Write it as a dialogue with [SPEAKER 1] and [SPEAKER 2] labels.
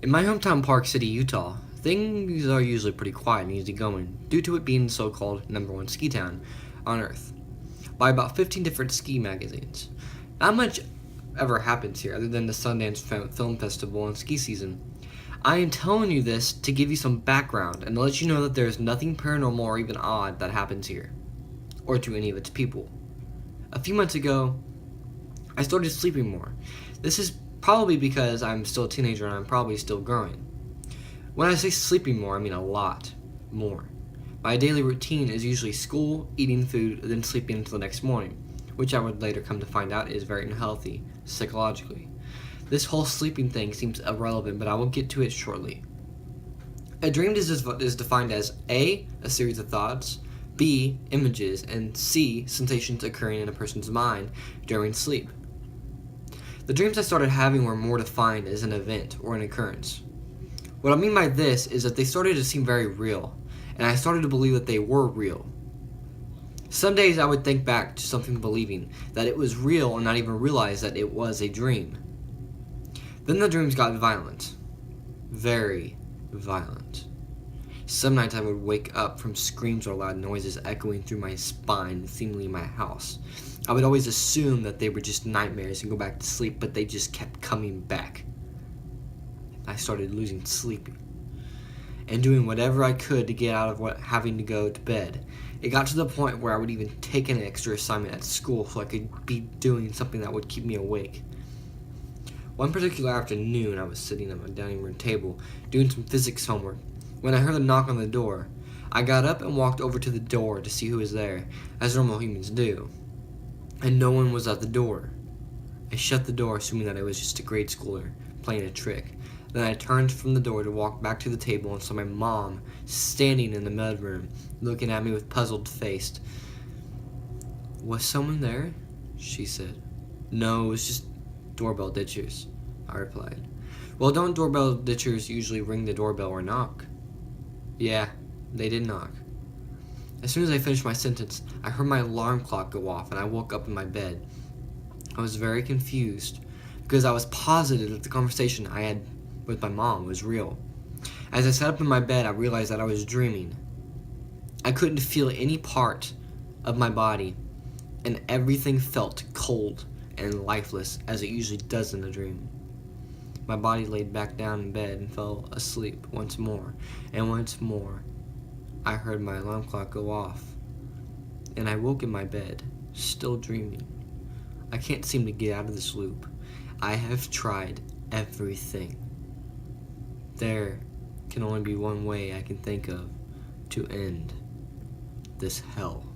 [SPEAKER 1] In my hometown Park City, Utah, things are usually pretty quiet and easygoing due to it being the so-called #1 ski town on Earth by about 15 different ski magazines. Not much ever happens here other than the Sundance Film Festival and ski season. I am telling you this to give you some background and to let you know that there is nothing paranormal or even odd that happens here, or to any of its people. A few months ago, I started sleeping more. This is probably because I'm still a teenager and I'm probably still growing. When I say sleeping more, I mean a lot more. My daily routine is usually school, eating food, then sleeping until the next morning, which I would later come to find out is very unhealthy psychologically. This whole sleeping thing seems irrelevant, but I will get to it shortly. A dream is defined as A, a series of thoughts, B, images, and C, sensations occurring in a person's mind during sleep. The dreams I started having were more defined as an event or an occurrence. What I mean by this is that they started to seem very real, and I started to believe that they were real. Some days I would think back to something believing that it was real and not even realize that it was a dream. Then the dreams got violent. Very violent. Some nights I would wake up from screams or loud noises echoing through my spine, seemingly my house. I would always assume that they were just nightmares and go back to sleep, but they just kept coming back. I started losing sleep and doing whatever I could to get out of having to go to bed. It got to the point where I would even take an extra assignment at school so I could be doing something that would keep me awake. One particular afternoon, I was sitting at my dining room table doing some physics homework when I heard a knock on the door. I got up and walked over to the door to see who was there, as normal humans do, and no one was at the door. I shut the door, assuming that it was just a grade schooler playing a trick. Then I turned from the door to walk back to the table and saw my mom standing in the mudroom, looking at me with puzzled face. "Was someone there?" she said. "No, it was just doorbell ditchers," I replied. "Well, don't doorbell ditchers usually ring the doorbell or knock?" "Yeah, they did knock." As soon as I finished my sentence, I heard my alarm clock go off and I woke up in my bed. I was very confused because I was positive that the conversation I had with my mom was real. As I sat up in my bed, I realized that I was dreaming. I couldn't feel any part of my body, and everything felt cold and lifeless as it usually does in a dream. My body laid back down in bed and fell asleep once more, and once more I heard my alarm clock go off, and I woke in my bed, still dreaming. I can't seem to get out of this loop. I have tried everything. There can only be one way I can think of to end this hell.